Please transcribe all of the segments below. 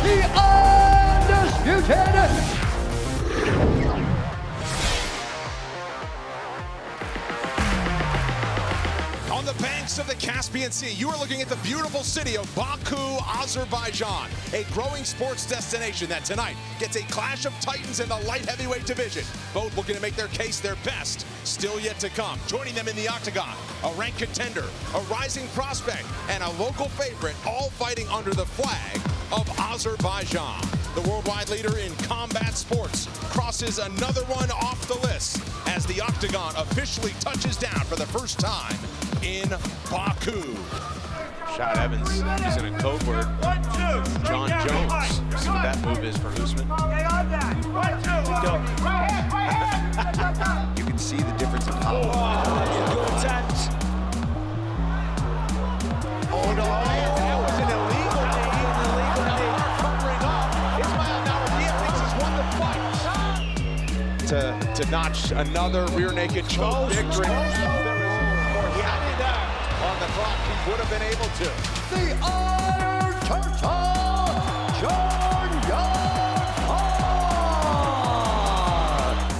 The undisputed on the banks of the Caspian Sea, you are looking at the beautiful city of Baku, Azerbaijan, a growing sports destination that tonight gets a clash of titans in the light heavyweight division. Both looking to make their case their best, still yet to come. Joining them in the octagon, a ranked contender, a rising prospect, and a local favorite, all fighting under the flag of Azerbaijan. The worldwide leader in combat sports crosses another one off the list as the octagon officially touches down for the first time in Baku. Shot Evans using a code word. John Jones. See what that move is for Usman. You can see the difference in how. Oh no, that was an illegal knee. Covering up. Ismail now thinks he's won the fight. To notch another rear naked choke victory. On the clock, he would have been able to. The Iron Turtle, John Young.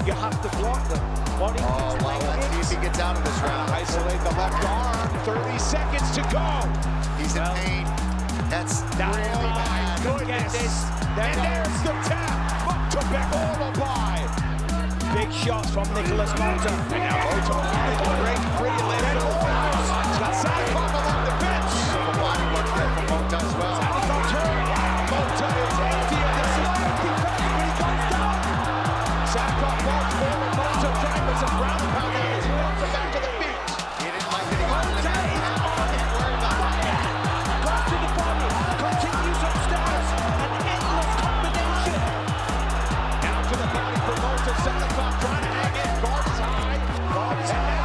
You have to block them. Body Let's see if he gets out of this round. Isolate the left arm. 30 seconds to go. He's in pain. That's really bad. Goodness. And there's the tap. Montebegola by. big shots from Nicholas Malta. And now Moto. Great, pretty left. Got Sadikov along the bench. A body work there from Mota as well. Sadikov turn. Mota is empty. And this is empty. When he goes down. Sadikov walks forward. Mota trying with some ground pound. And he's walks it back to the feet. He didn't like it. He got the net. Can't worry about it. Goes to the body. Continues upstairs. An endless combination. Down to the body for Mota. Sadikov trying to hang in. Guard is high. Guard is high.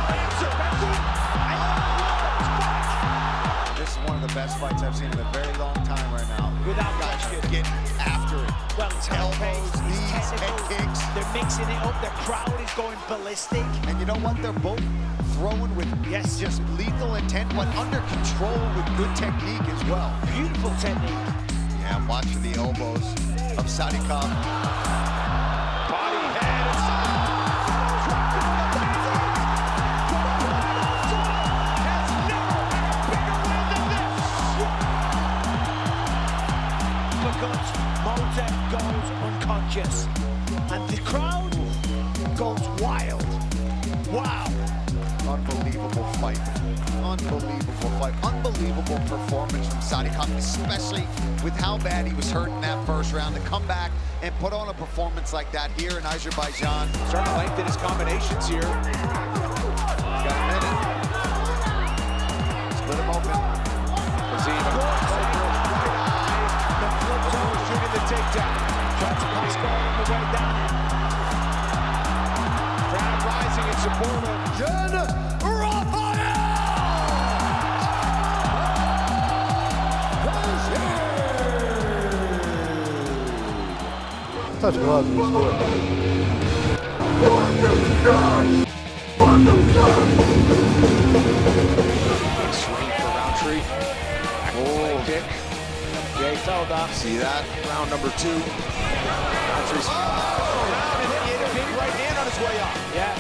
This is one of the best fights I've seen in a very long time right now. Without guys question. getting after it. Well, it's Elbows, knees, head kicks. They're mixing it up. The crowd is going ballistic. And you know what? They're both throwing with just lethal intent, but under control with good technique as well. Beautiful technique. Yeah, I'm watching the elbows of Sadikov. Body head. Malta goes unconscious, and the crowd goes wild. Wow. Unbelievable fight. Unbelievable fight. Unbelievable performance from Sadikov, especially with how bad he was hurt in that first round. To come back and put on a performance like that here in Azerbaijan. Starting to lengthen his combinations here. He's got a minute. Split him open. Shooting the takedown. Tries to pass guard on the way down. Crowd rising in support of Touch gloves and score. swing for Roundtree. Oh, kick. Yeah, he fell down. See that? Round number 2. Roundtree's down, and then he hit a big right hand on his way up. Yeah.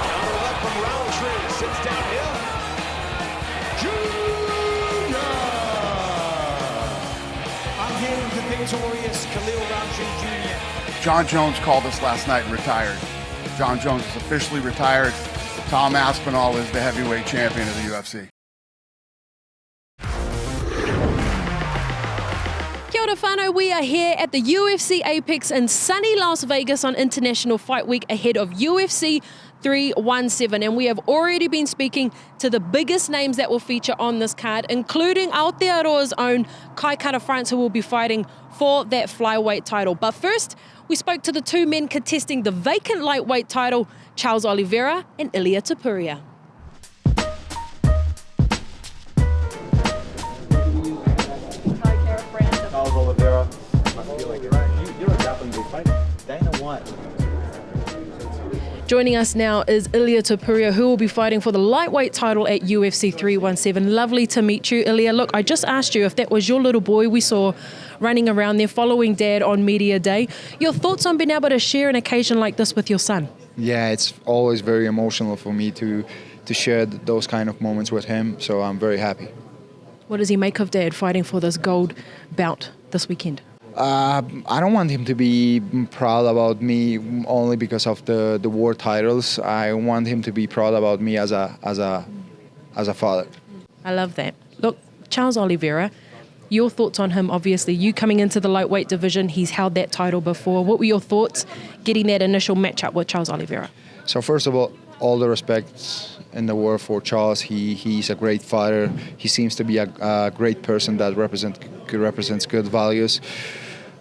Counter left from Roundtree. Sits downhill. I'm hearing the victorious Khalil Roundtree Jr. John Jones called us last night and retired. John Jones is officially retired. Tom Aspinall is the heavyweight champion of the UFC. Kia ora whānau, we are here at the UFC Apex in sunny Las Vegas on International Fight Week ahead of UFC 317, and we have already been speaking to the biggest names that will feature on this card, including Aotearoa's own Kai Kara-France, who will be fighting for that flyweight title. But first, we spoke to the two men contesting the vacant lightweight title, Charles Oliveira and Ilia Topuria. Charles Oliveira, I feel like you're a grappling big fighter. Dana White Joining us now is Ilia Topuria, who will be fighting for the lightweight title at UFC 317. Lovely to meet you, Ilia. Look, I just asked you if that was your little boy we saw running around there following Dad on Media Day. Your thoughts on being able to share an occasion like this with your son? Yeah, it's always very emotional for me to share those kind of moments with him, so I'm very happy. What does he make of Dad fighting for this gold bout this weekend? I don't want him to be proud about me only because of the world titles. I want him to be proud about me as a father. I love that. Look, Charles Oliveira, your thoughts on him, obviously. You coming into the lightweight division, he's held that title before. What were your thoughts getting that initial matchup with Charles Oliveira? So first of all the respect in the world for Charles. He's a great fighter. He seems to be a great person that represents good values.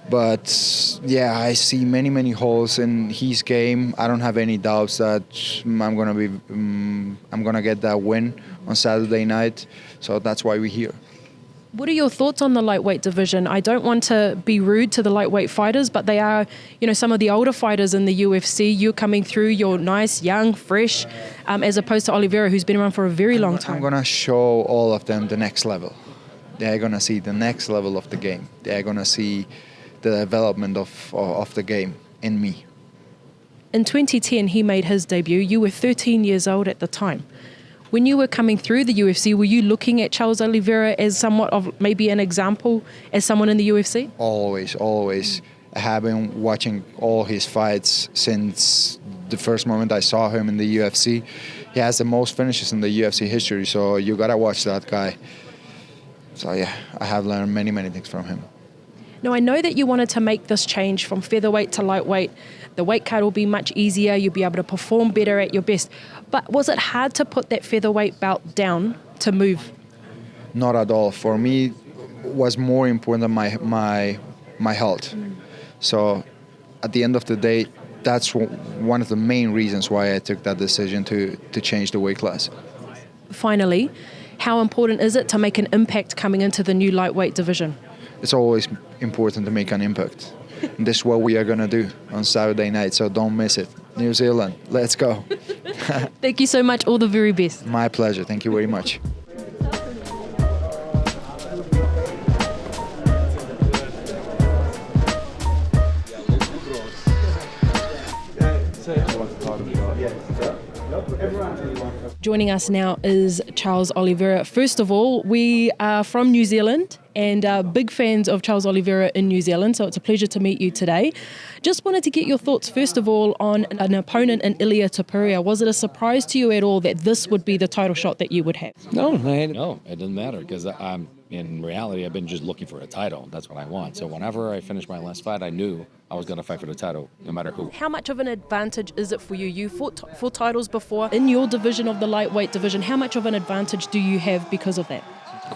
But yeah, I see many holes in his game. I don't have any doubts that I'm gonna get that win on Saturday night. So that's why we're here. What are your thoughts on the lightweight division? I don't want to be rude to the lightweight fighters, but they are, some of the older fighters in the UFC. You're coming through, you're nice, young, fresh, as opposed to Oliveira, who's been around for a very long time. I'm gonna show all of them the next level. They're gonna see the next level of the game. They're gonna see the development of the game in me. In 2010, he made his debut. You were 13 years old at the time. When you were coming through the UFC, were you looking at Charles Oliveira as somewhat of maybe an example as someone in the UFC? Always. I have been watching all his fights since the first moment I saw him in the UFC. He has the most finishes in the UFC history, so you gotta watch that guy. So yeah, I have learned many things from him. Now, I know that you wanted to make this change from featherweight to lightweight. The weight cut will be much easier. You'll be able to perform better at your best. But was it hard to put that featherweight belt down to move? Not at all. For me, was more important than my health. So at the end of the day, that's one of the main reasons why I took that decision to change the weight class. Finally, how important is it to make an impact coming into the new lightweight division? It's always important to make an impact. And this is what we are going to do on Saturday night, so don't miss it. New Zealand, let's go. Thank you so much. All the very best. My pleasure. Thank you very much. Joining us now is Charles Oliveira. First of all, we are from New Zealand and are big fans of Charles Oliveira in New Zealand, so it's a pleasure to meet you today. Just wanted to get your thoughts, first of all, on an opponent in Ilia Topuria. Was it a surprise to you at all that this would be the title shot that you would have? No, it doesn't matter because in reality, I've been just looking for a title. That's what I want. So whenever I finished my last fight, I knew I was going to fight for the title, no matter who. How much of an advantage is it for you? You fought for titles before in your division of the lightweight division. How much of an advantage do you have because of that? Of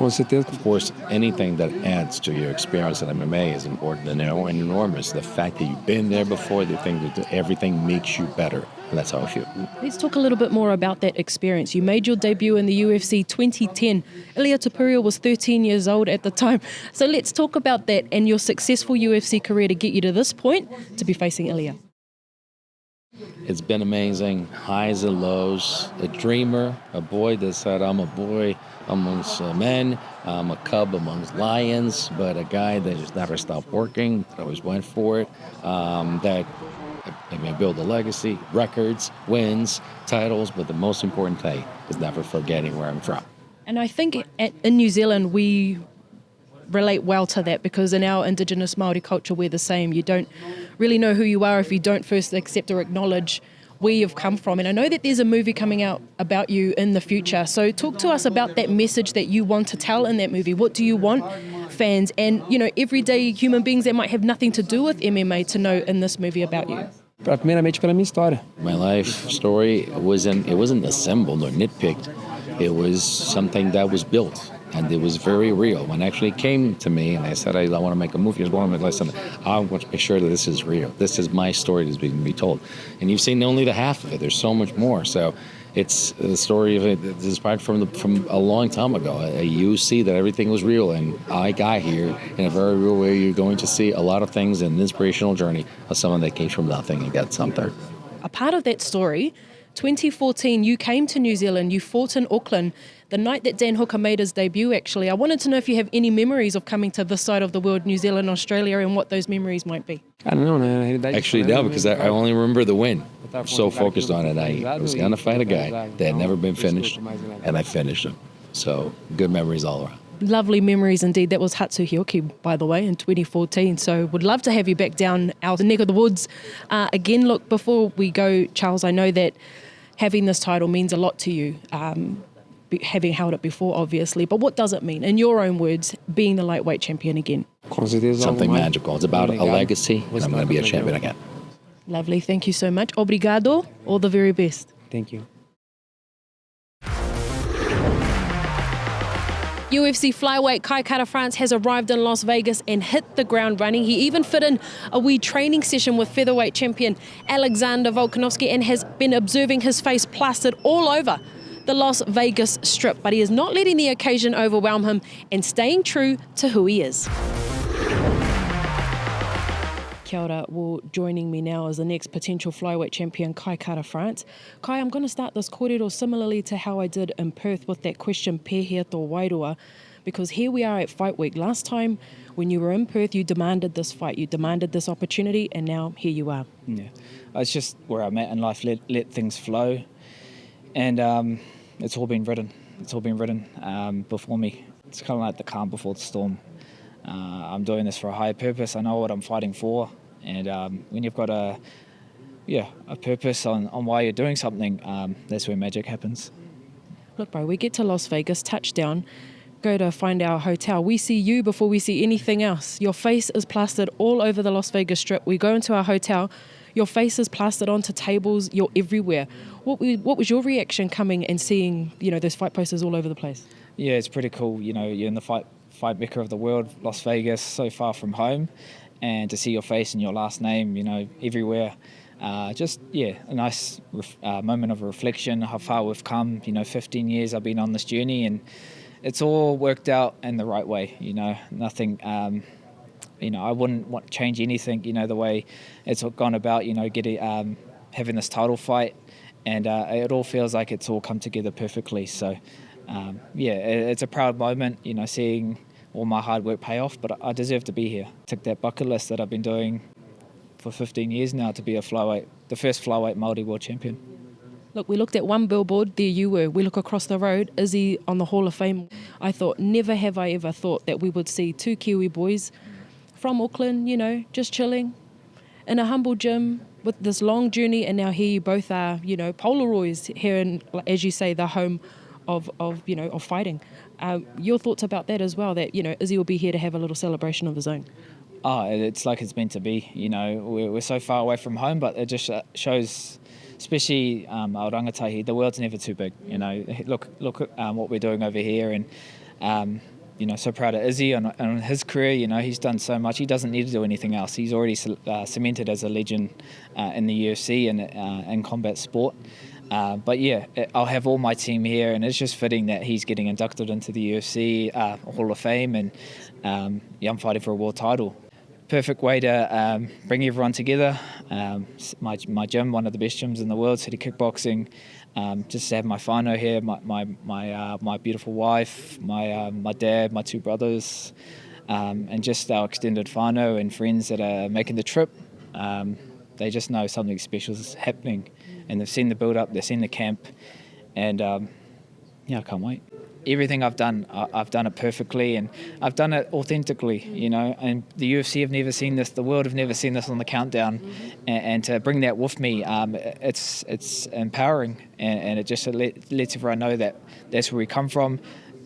course, anything that adds to your experience in MMA is important and enormous. The fact that you've been there before, the thing that everything makes you better. And that's how I feel. Let's talk a little bit more about that experience. You made your debut in the UFC 2010. Ilia Topuria was 13 years old at the time. So let's talk about that and your successful UFC career to get you to this point to be facing Ilia. It's been amazing, highs and lows. A dreamer, a boy that said, I'm a boy amongst men, I'm a cub amongst lions, but a guy that just never stopped working, that always went for it, that I mean, build a legacy, records, wins, titles, but the most important thing is never forgetting where I'm from. And I think in New Zealand, we relate well to that because in our Indigenous Māori culture, we're the same. You don't really know who you are if you don't first accept or acknowledge where you've come from. And I know that there's a movie coming out about you in the future. So talk to us about that message that you want to tell in that movie. What do you want fans and, everyday human beings that might have nothing to do with MMA to know in this movie about you? Primeiramente pela minha história. My life story wasn't assembled or nitpicked. It was something that was built, and it was very real. When it actually came to me and I said, I want to make a movie, I want to make sure that this is real. This is my story that's being told. And you've seen only the half of it. There's so much more. So it's the story of it is inspired from a long time ago. You see that everything was real, and I got here in a very real way. You're going to see a lot of things in an inspirational journey of someone that came from nothing and got something. a part of that story, 2014, you came to New Zealand, you fought in Auckland, the night that Dan Hooker made his debut, actually. I wanted to know if you have any memories of coming to this side of the world, New Zealand, Australia, and what those memories might be. I don't know, man. Actually, no, because I only remember the win. So focused on it. I was going to fight a guy that had never been finished, and I finished him. So good memories all around. Lovely memories indeed. That was Hatsuhioki, by the way, in 2014. So would love to have you back down our neck of the woods again. Look, before we go, Charles, I know that having this title means a lot to you, having held it before, obviously. But what does it mean, in your own words, being the lightweight champion again? Something magical. It's about a legacy, and I'm going to be a champion again. Lovely. Thank you so much. Obrigado. All the very best. Thank you. UFC flyweight Kai Kara-France has arrived in Las Vegas and hit the ground running. He even fit in a wee training session with featherweight champion Alexander Volkanovski and has been observing his face plastered all over the Las Vegas Strip. But he is not letting the occasion overwhelm him and staying true to who he is. Kia ora. Well, joining me now is the next potential flyweight champion, Kai Kara-France. Kai, I'm going to start this kōrero similarly to how I did in Perth with that question, pēhea tō wairua, because here we are at Fight Week. Last time when you were in Perth, you demanded this fight, you demanded this opportunity, and now here you are. Yeah, it's just where I'm at in life, let things flow, and it's all been written. It's all been written before me. It's kind of like the calm before the storm. I'm doing this for a higher purpose. I know what I'm fighting for. And when you've got a purpose on why you're doing something, that's where magic happens. Look, bro, we get to Las Vegas, touchdown, go to find our hotel. We see you before we see anything else. Your face is plastered all over the Las Vegas Strip. We go into our hotel. Your face is plastered onto tables. You're everywhere. What was your reaction coming and seeing, those fight posters all over the place? Yeah, it's pretty cool. You're in the fight mecca of the world, Las Vegas, so far from home. And to see your face and your last name, everywhere. A nice moment of reflection, how far we've come. 15 years I've been on this journey, and it's all worked out in the right way. Nothing, I wouldn't want to change anything, the way it's gone about, getting, having this title fight. And it all feels like it's all come together perfectly. So, it's a proud moment, seeing all my hard work pay off, but I deserve to be here. Tick that bucket list that I've been doing for 15 years now to be the first flyweight Māori world champion. Look, we looked at one billboard, there you were. We look across the road, Izzy on the Hall of Fame. I thought, never have I ever thought that we would see two Kiwi boys from Auckland, just chilling in a humble gym with this long journey, and now here you both are, Polaroids here in, as you say, the home of fighting. Your thoughts about that as well, that, Izzy will be here to have a little celebration of his own? Oh, it's like it's meant to be. We're so far away from home, but it just shows, especially our rangatahi, the world's never too big. Look at what we're doing over here, and so proud of Izzy on his career. He's done so much. He doesn't need to do anything else. He's already cemented as a legend in the UFC and in combat sport. I'll have all my team here, and it's just fitting that he's getting inducted into the UFC Hall of Fame, and I'm fighting for a world title. Perfect way to bring everyone together. My gym, one of the best gyms in the world, City Kickboxing. Just to have my whānau here, my beautiful wife, my dad, my two brothers, and just our extended whānau and friends that are making the trip. They just know something special is happening, and they've seen the build-up, they've seen the camp, and I can't wait. Everything I've done it perfectly, and I've done it authentically, and the UFC have never seen this, the world have never seen this on the countdown, and to bring that with me, it's empowering, and it just lets everyone know that that's where we come from,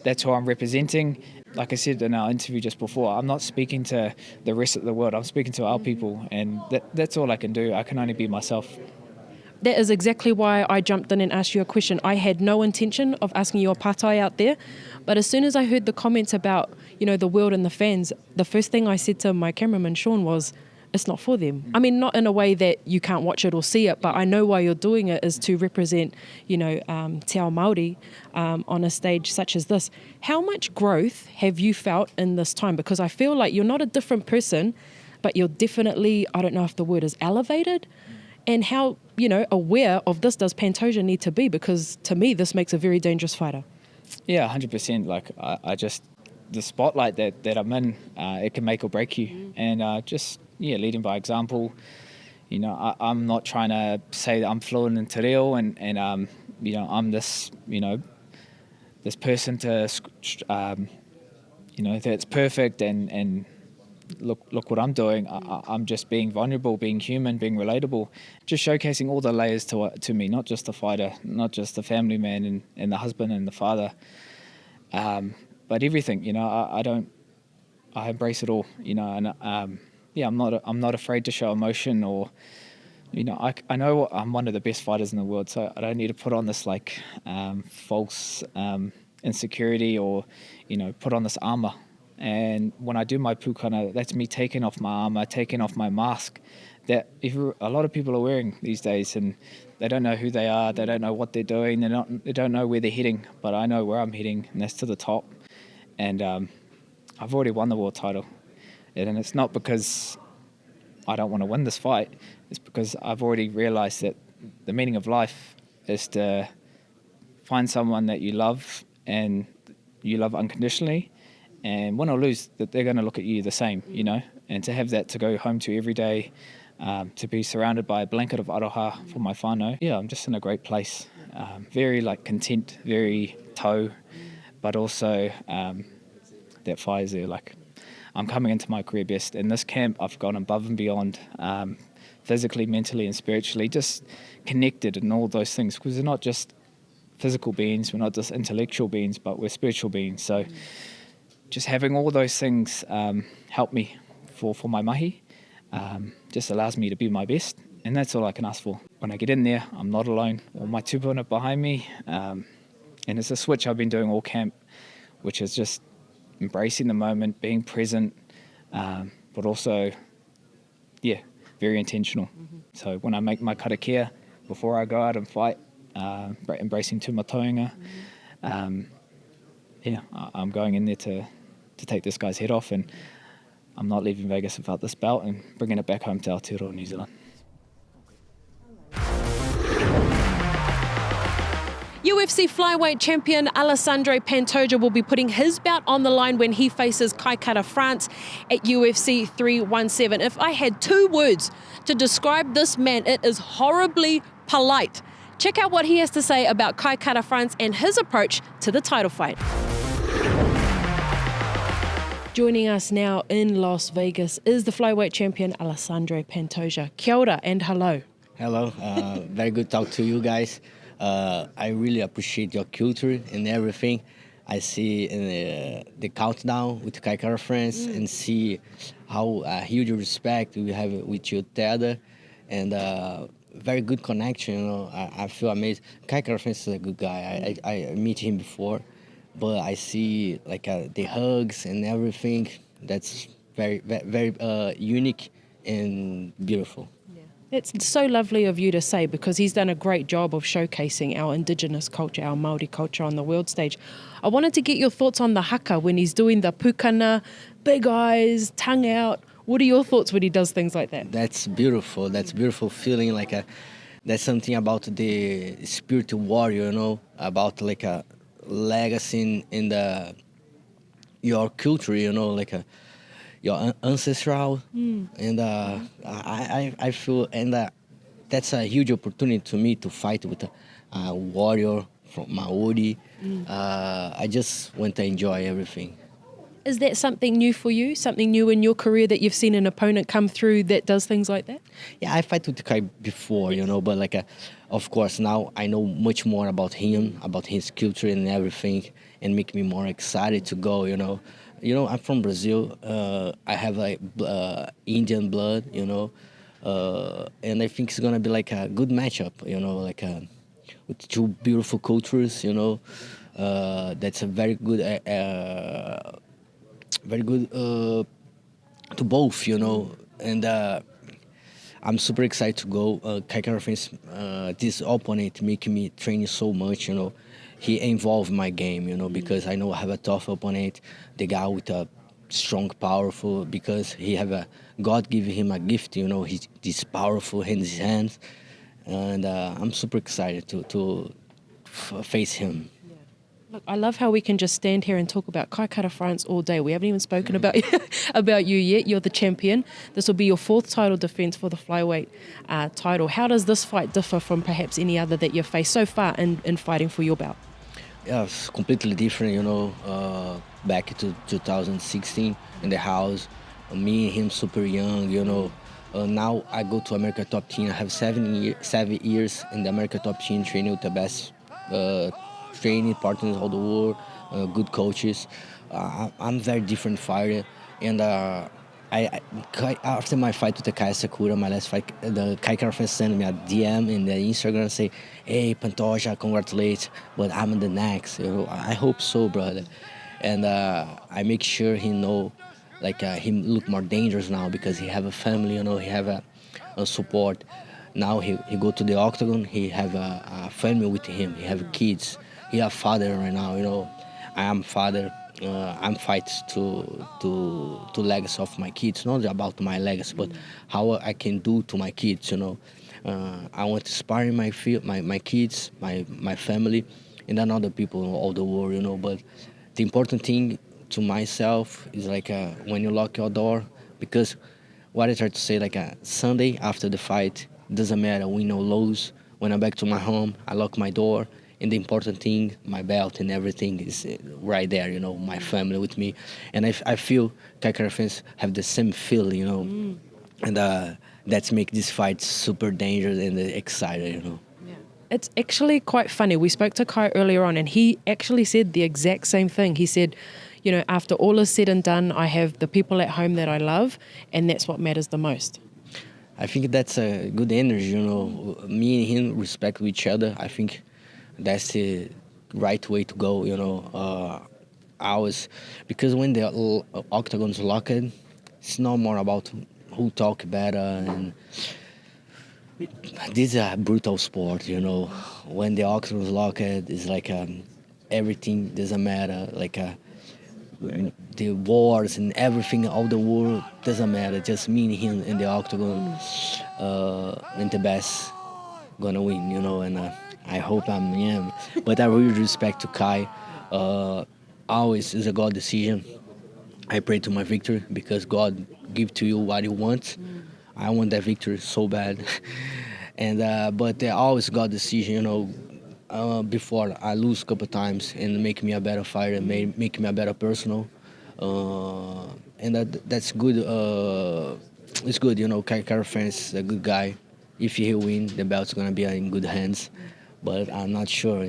that's who I'm representing. Like I said in our interview just before, I'm not speaking to the rest of the world, I'm speaking to our people, and that's all I can do. I can only be myself. That is exactly why I jumped in and asked you a question. I had no intention of asking you a patai out there, but as soon as I heard the comments about, the world and the fans, the first thing I said to my cameraman, Sean, was, it's not for them. I mean, not in a way that you can't watch it or see it, but I know why you're doing it is to represent, te ao Māori on a stage such as this. How much growth have you felt in this time? Because I feel like you're not a different person, but you're definitely, I don't know if the word is elevated, and how aware of this does Pantoja need to be? Because to me, this makes a very dangerous fighter. Yeah, 100%. Like I just, the spotlight that I'm in, it can make or break you. And leading by example. I'm not trying to say that I'm fluent in te reo and I'm this, this person to, that's perfect and look what I'm doing. I'm just being vulnerable, being human, being relatable, just showcasing all the layers to me, not just the fighter, not just the family man and the husband and the father, but everything. I embrace it all. And I'm not afraid to show emotion or. I know I'm one of the best fighters in the world, so I don't need to put on this false insecurity or, put on this armor. And when I do my pukana, that's me taking off my armor, taking off my mask that a lot of people are wearing these days, and they don't know who they are, they don't know what they're doing, they don't know where they're heading, but I know where I'm heading, and that's to the top. And I've already won the world title, and it's not because I don't want to win this fight. It's because I've already realized that the meaning of life is to find someone that you love and you love unconditionally, and win or lose, that they're going to look at you the same, and to have that to go home to every day, to be surrounded by a blanket of aroha for my whānau. Yeah, I'm just in a great place, very content, very tau, but also that fire's there. I'm coming into my career best. In this camp, I've gone above and beyond, physically, mentally, and spiritually, just connected in all those things, because we're not just physical beings, we're not just intellectual beings, but we're spiritual beings. So just having all those things help me for my mahi, just allows me to be my best, and that's all I can ask for. When I get in there, I'm not alone. All my tupuna behind me, and it's a switch I've been doing all camp, which is just embracing the moment, being present, but also, very intentional. So when I make my karakia, before I go out and fight, embracing tūmatoenga, I'm going in there to take this guy's head off, and I'm not leaving Vegas without this belt and bringing it back home to Aotearoa, New Zealand. UFC flyweight champion Alexandre Pantoja will be putting his bout on the line when he faces Kai Kara France at UFC 317. If I had 2 words to describe this man, it is horribly polite. Check out what he has to say about Kai Kara France and his approach to the title fight. Joining us now in Las Vegas is the flyweight champion Alexandre Pantoja. Kia ora and hello. Hello, very good talk to you guys. I really appreciate your culture and everything. I see in the countdown with Kai Kara France and see how huge respect we have with you together, and very good connection. I feel amazed. Kai Kara France is a good guy. I meet him before, but I see the hugs and everything. That's very, very unique and beautiful. It's so lovely of you to say, because he's done a great job of showcasing our Indigenous culture, our Māori culture on the world stage. I wanted to get your thoughts on the haka when he's doing the pukana, big eyes, tongue out. What are your thoughts when he does things like that? That's beautiful. That's beautiful feeling. That's something about the spiritual warrior, about a legacy in your culture, your ancestral, and I feel, and that's a huge opportunity to me to fight with a warrior from Maori. I just want to enjoy everything. Is that something new for you? Something new in your career that you've seen an opponent come through that does things like that? Yeah, I fight with Kai before, but of course now I know much more about him, about his culture and everything, and make me more excited to go. I'm from Brazil. I have Indian blood, and I think it's gonna be a good matchup, with 2 beautiful cultures, that's a very good to both, and I'm super excited to go. Kai Kara France, this opponent make me train so much, He involved my game, because I know I have a tough opponent, the guy with a strong, powerful, because he have God give him a gift, he's this powerful in his hands. and I'm super excited to face him. Look, I love how we can just stand here and talk about Kai Kara France all day. We haven't even spoken about about you yet. You're the champion. This will be your 4th title defense for the flyweight title. How does this fight differ from perhaps any other that you've faced so far in fighting for your belt? Yeah, it's completely different, back to 2016 in the house, me and him super young, now I go to America Top Team. I have 7 years in the America Top Team training with the best training partners all the world, good coaches. I'm very different fighter, and after my fight with the Kai Sakura, my last fight, the Kai Kara fans sent me a DM in the Instagram say, "Hey Pantoja, congratulations, but I'm the next." I hope so, brother. And I make sure he know, he look more dangerous now because he have a family, he have a support. Now he go to the octagon, he have a family with him, he have kids, he have father right now, I am father. I'm fight to legacy of my kids, not about my legacy, but how I can do to my kids, I want to inspire my kids, my family, and then other people all the world, but the important thing to myself is when you lock your door, because what I try to say, Sunday after the fight, doesn't matter win or lose. When I'm back to my home, I lock my door, and the important thing, my belt and everything is right there, my family with me. And I feel Kai Kara fans have the same feel, and that's make this fight super dangerous and excited, It's actually quite funny. We spoke to Kai earlier on, and he actually said the exact same thing. He said, after all is said and done, I have the people at home that I love, and that's what matters the most. I think that's a good energy, Me and him respect each other. I think that's the right way to go, because when the octagon's locked, it's not more about who talk better, and this is a brutal sport, When the octagon's locked, it's everything doesn't matter, the wars and everything, all the world doesn't matter. Just me and him in the octagon, and the best gonna win, and I hope I am. But I really respect to Kai. Always is a God decision. I pray to my victory because God give to you what you want. I want that victory so bad, and but always God decision. Before I lose a couple times and make me a better fighter, make me a better person, and that's good. It's good, Kai Kara France is a good guy. If he win, the belt's gonna be in good hands. But I'm not sure,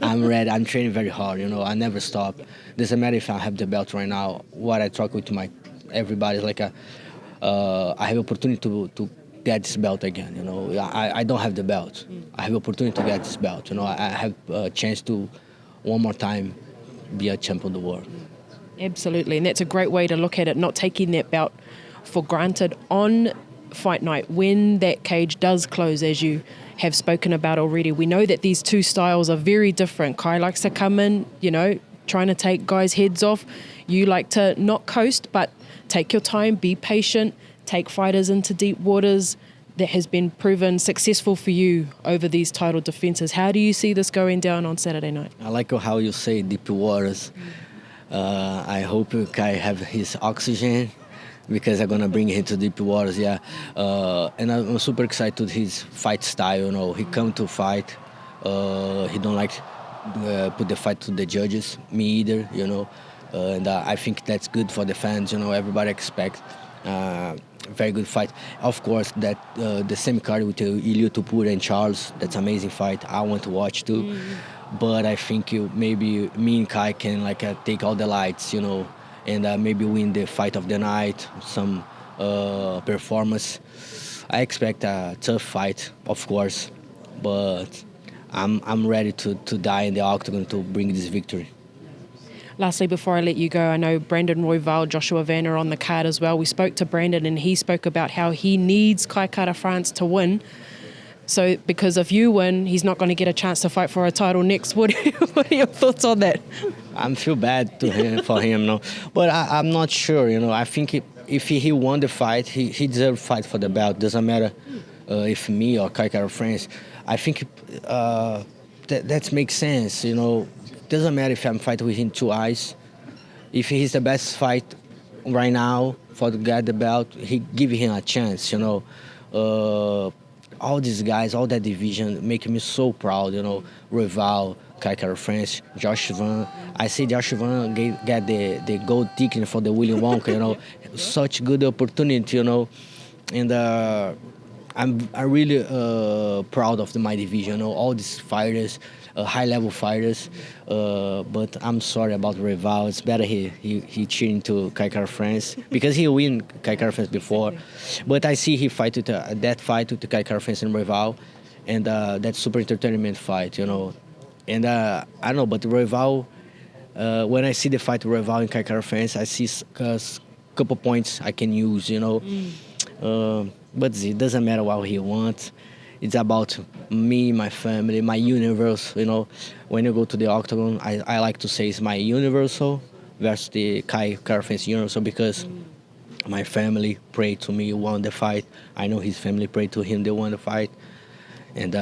I'm ready. I'm training very hard, I never stop. Doesn't matter if I have the belt right now. What I talk with everybody is I have opportunity to get this belt again. I don't have the belt. I have opportunity to get this belt. I have a chance to one more time be a champion of the world. Absolutely, and that's a great way to look at it. Not taking that belt for granted on fight night when that cage does close, as you have spoken about already. We know that these two styles are very different. Kai likes to come in, trying to take guys' heads off. You like to not coast, but take your time, be patient, take fighters into deep waters. That has been proven successful for you over these title defenses. How do you see this going down on Saturday night? I like how you say deep waters. I hope Kai have his oxygen, because I'm gonna bring him to deep waters, yeah. And I'm super excited with his fight style. He come to fight. He don't like put the fight to the judges. Me either, And I think that's good for the fans. Everybody expect very good fight. Of course, that the same card with Ilia Topuria and Charles. That's amazing fight. I want to watch too. But I think maybe me and Kai can take all the lights, and maybe win the fight of the night, some performance. I expect a tough fight, of course, but I'm ready to die in the octagon to bring this victory. Lastly, before I let you go, I know Brandon Royval, Joshua Van are on the card as well. We spoke to Brandon and he spoke about how he needs Kai Kara France to win. So because if you win, he's not going to get a chance to fight for a title next. What are your thoughts on that? I feel bad for him, no. But I'm not sure, I think if he won the fight, he deserves fight for the belt. Doesn't matter if me or Kai Kara friends, I think that makes sense. You know, doesn't matter if I'm fighting with him 2 eyes. If he's the best fight right now for to get the belt, he give him a chance. You know, all these guys, all that division, make me so proud. You know, Royval, Kai Kara France, Josh Van. I see Josh Van get the gold ticket for the Willy Wonka. You know, such good opportunity. You know, and I'm really proud of my division. You know, all these fighters, high-level fighters. But I'm sorry about Royval. It's better he cheating to Kai Kara France because he win Kai Kara France before. But I see he fight with that fight with Kai Kara France and Royval, and that super entertainment fight. You know, and I don't know, but Royval. When I see the fight with Royval and Kai Kara France, I see a couple points I can use. You know. But it doesn't matter what he wants. It's about me, my family, my universe. You know, when you go to the octagon, I like to say it's my universal versus the Kai Kara France universal because my family prayed to me, won the fight. I know his family prayed to him, they won the fight. And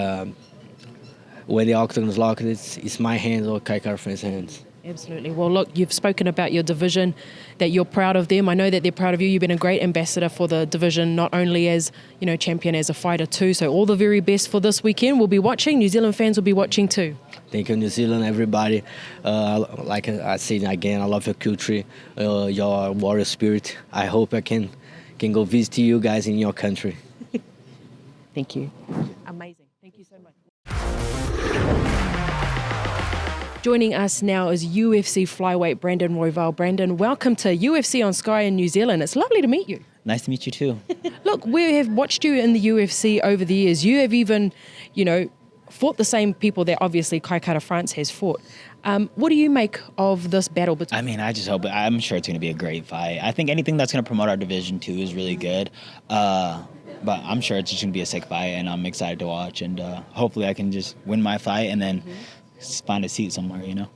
when the octagon is locked, it's my hands or Kai Kara France's hands. Absolutely. Well, look, you've spoken about your division, that you're proud of them. I know that they're proud of you. You've been a great ambassador for the division, not only as, you know, champion, as a fighter too. So all the very best for this weekend. We'll be watching. New Zealand fans will be watching too. Thank you, New Zealand, everybody. Like I said again, I love your culture, your warrior spirit. I hope I can go visit you guys in your country. Thank you. Amazing. Thank you so much. Joining us now is UFC Flyweight Brandon Royval. Brandon, welcome to UFC on Sky in New Zealand. It's lovely to meet you. Nice to meet you too. Look, we have watched you in the UFC over the years. You have even, you know, fought the same people that obviously Kai Kara France has fought. What do you make of this battle between? I mean, I just hope, I'm sure it's going to be a great fight. I think anything that's going to promote our division too is really good. But I'm sure it's just going to be a sick fight, and I'm excited to watch. And hopefully I can just win my fight and then find a seat somewhere, you know.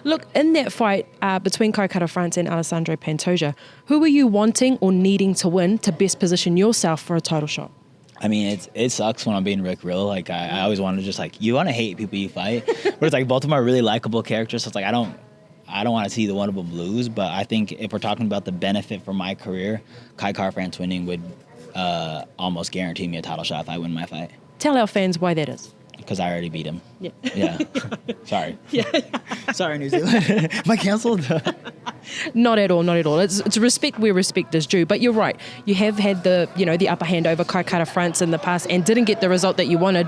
Look, in that fight between Kai Kara France and Alexandre Pantoja, who were you wanting or needing to win to best position yourself for a title shot? I mean, it sucks when I'm being Rick real. Like, I always want to just, like, you want to hate people you fight. But it's like both of them are really likable characters. So it's like I don't want to see the one of them lose. But I think if we're talking about the benefit for my career, Kai Kara France winning would almost guarantee me a title shot if I win my fight. Tell our fans why that is. Because I already beat him. Yeah. Yeah. Sorry. Yeah. Sorry, New Zealand. Am I canceled? Not at all, not at all. It's respect where respect is due. But you're right. You have had the upper hand over Kai Kara France in the past and didn't get the result that you wanted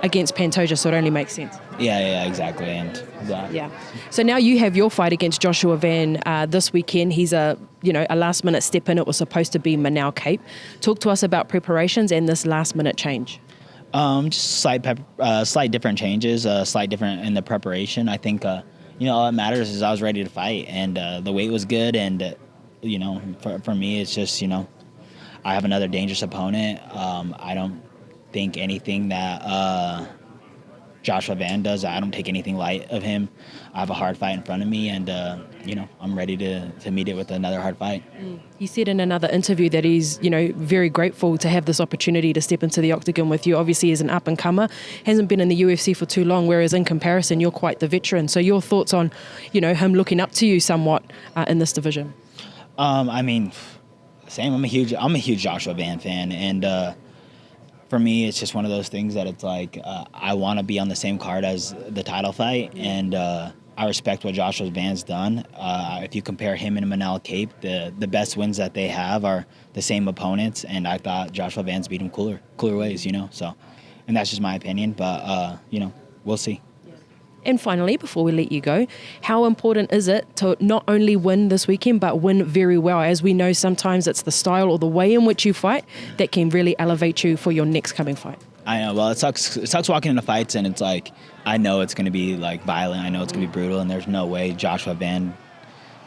against Pantoja, so it only makes sense. Yeah, exactly. And yeah. So now you have your fight against Joshua Van this weekend. He's a last minute step in. It was supposed to be Manau Cape. Talk to us about preparations and this last minute change. Just slight different changes, slight different in the preparation. I think, all that matters is I was ready to fight, and the weight was good, and, for me, it's just, I have another dangerous opponent. I don't think anything that Joshua Van does, I don't take anything light of him. I have a hard fight in front of me, and, I'm ready to meet it with another hard fight. He said in another interview that he's, very grateful to have this opportunity to step into the octagon with you. Obviously, as an up-and-comer, hasn't been in the UFC for too long, whereas in comparison, you're quite the veteran. So your thoughts on, him looking up to you somewhat in this division? I mean, same. I'm a huge Joshua Van fan, and for me, it's just one of those things that it's like I want to be on the same card as the title fight, and I respect what Joshua Van's done. If you compare him and Manel Cape, the best wins that they have are the same opponents, and I thought Joshua Van's beat him cooler ways, So, and that's just my opinion, but we'll see. And finally, before we let you go, how important is it to not only win this weekend, but win very well? As we know, sometimes it's the style or the way in which you fight that can really elevate you for your next coming fight. I know. Well, it sucks walking into fights, and it's like, I know it's going to be like violent. I know it's going to be brutal, and there's no way Joshua Van,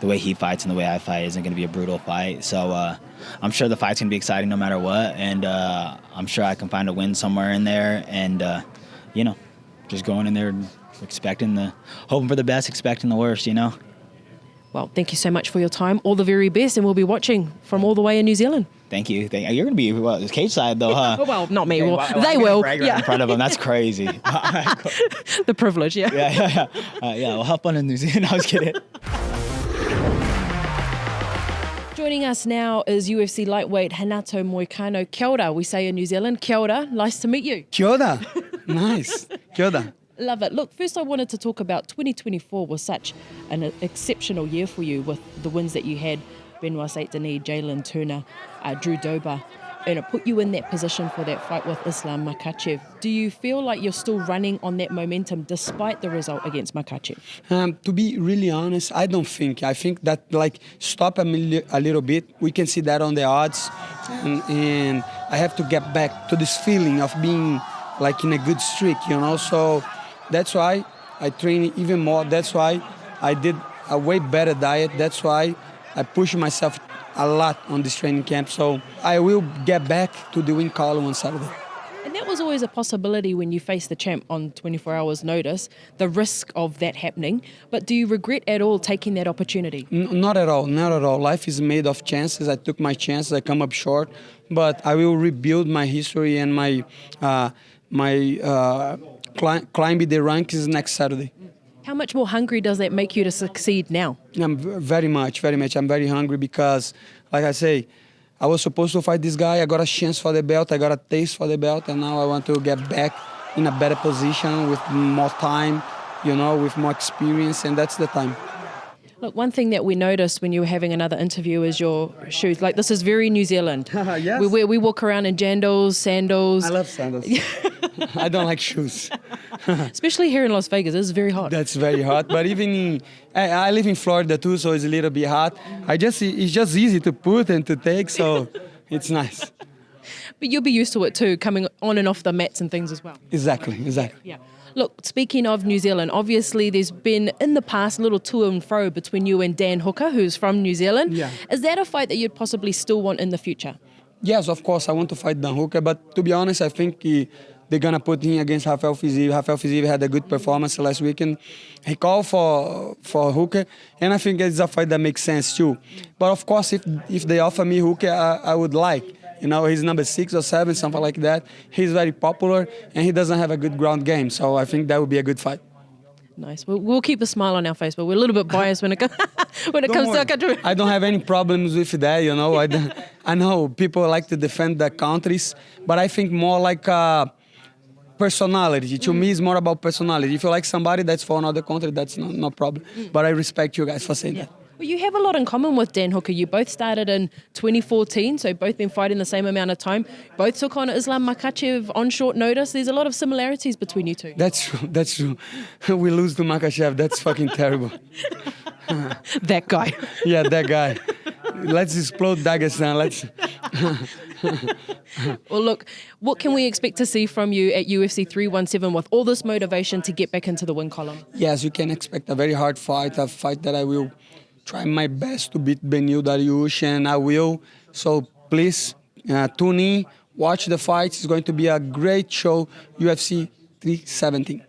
the way he fights and the way I fight, isn't going to be a brutal fight. So I'm sure the fight's going to be exciting no matter what, and I'm sure I can find a win somewhere in there, and just going in there hoping for the best, expecting the worst, Well, thank you so much for your time. All the very best, and we'll be watching from all the way in New Zealand. Thank you. You're going to be cage side though, huh? Well, not me. Well, Well, they will. In front of them. That's crazy. The privilege, yeah. Yeah. We'll hop on in New Zealand. I was kidding. Joining us now is UFC lightweight Renato Moicano. Kia ora, we say in New Zealand. Kia ora, nice to meet you. Kia ora. Nice. Kia ora. Love it. Look, first I wanted to talk about 2024 was such an exceptional year for you with the wins that you had, Benoit Saint-Denis, Jalen Turner, Drew Dober, and it put you in that position for that fight with Islam Makhachev. Do you feel like you're still running on that momentum despite the result against Makhachev? To be really honest, I don't think. I think that stop a little bit. We can see that on the odds, and I have to get back to this feeling of being like in a good streak, So that's why I train even more. That's why I did a way better diet. That's why I push myself a lot on this training camp. So I will get back to the win column on Saturday. And that was always a possibility when you face the champ on 24 hours notice, the risk of that happening. But do you regret at all taking that opportunity? Not at all, not at all. Life is made of chances. I took my chances, I come up short, but I will rebuild my history and my climbing the rankings next Saturday. How much more hungry does that make you to succeed now? Very much. I'm very hungry because, like I say, I was supposed to fight this guy. I got a chance for the belt. I got a taste for the belt. And now I want to get back in a better position with more time, with more experience. And that's the time. Look, one thing that we noticed when you were having another interview is your shoes. Like, this is very New Zealand. Yes. We walk around in jandals, sandals. I love sandals. I don't like shoes. Especially here in Las Vegas, it's very hot. That's very hot. But even I live in Florida too, so it's a little bit hot. It's just easy to put and to take, so it's nice. But you'll be used to it too, coming on and off the mats and things as well. Exactly. Yeah. Look, speaking of New Zealand, obviously there's been in the past a little to and fro between you and Dan Hooker, who's from New Zealand. Yeah. Is that a fight that you'd possibly still want in the future? Yes, of course, I want to fight Dan Hooker, but to be honest, I think they're going to put him against Rafael Fiziev. Rafael Fiziev had a good performance last weekend. He called for Hooker, and I think it's a fight that makes sense too. But of course, if they offer me Hooker, I would like. He's number 6 or 7, something like that. He's very popular, and he doesn't have a good ground game, so I think that would be a good fight. Nice. We'll keep a smile on our face, but we're a little bit biased when it comes to our country. I don't have any problems with that, I know people like to defend their countries, but I think more like personality. To me, it's more about personality. If you like somebody that's for another country, that's no problem. But I respect you guys for saying that. Well, you have a lot in common with Dan Hooker. You both started in 2014, so both been fighting the same amount of time. Both took on Islam Makhachev on short notice. There's a lot of similarities between you two. That's true. We lose to Makhachev. That's fucking terrible. That guy. Yeah, that guy. Let's explode Dagestan. Well, look, what can we expect to see from you at UFC 317 with all this motivation to get back into the win column? Yes, you can expect a very hard fight, a fight that I will try my best to beat Benil Dariush, and I will. So please tune in, watch the fights. It's going to be a great show, UFC 317.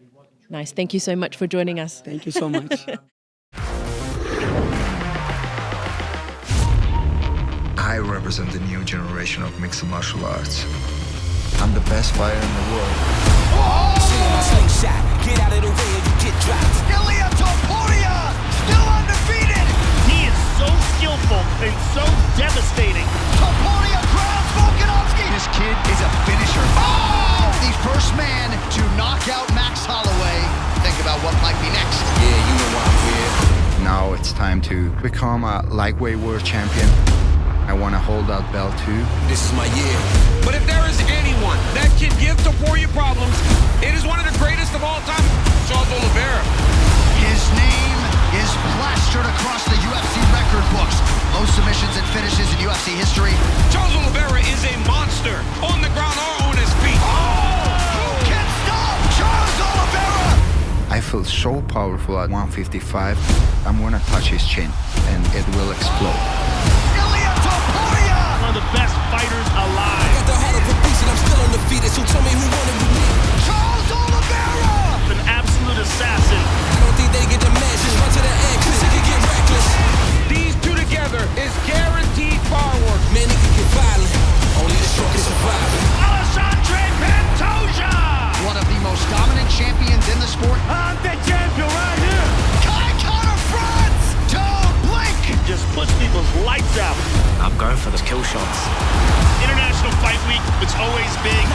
Nice. Thank you so much for joining us. Thank you so much. I represent the new generation of mixed martial arts. I'm the best fighter in the world. Slingshot, get out of the way and you get dropped. Ilia Topuria, still undefeated. He is so skillful and so devastating. Topuria grounds Volkanovski. This kid is a finisher. Oh! The first man to knock out Max Holloway. Think about what might be next. Yeah, you know why I'm here. Now it's time to become a lightweight world champion. I want to hold that belt too. This is my year. But if there is anyone that can give Topuria problems, it is one of the greatest of all time, Charles Oliveira. His name is plastered across the UFC record books. Most submissions and finishes in UFC history. Charles Oliveira is a monster on the ground or on his feet. Oh! Who can stop Charles Oliveira? I feel so powerful at 155. I'm going to touch his chin and it will explode. Ilia Topuria! One of the best fighters alive. Got the heart of a beast and I'm still undefeated, so tell me who won it with me. Charles Oliveira! An absolute assassin. I don't think they get the message. Run to the end, cause it can get reckless. for the kill shots. International Fight Week, it's always big.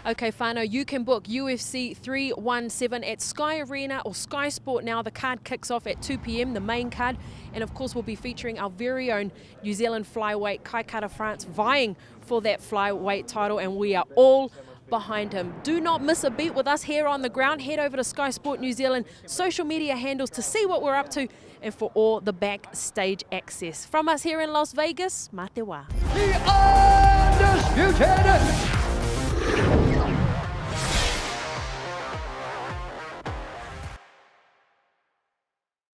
Okay, Whānau, you can book UFC 317 at Sky Arena or Sky Sport now. The card kicks off at 2 p.m, the main card. And of course, we'll be featuring our very own New Zealand flyweight, Kai Kara-France, vying for that flyweight title. And we are all behind him. Do not miss a beat with us here on the ground. Head over to Sky Sport New Zealand social media handles to see what we're up to and for all the backstage access. From us here in Las Vegas, mā te wā. The Undisputed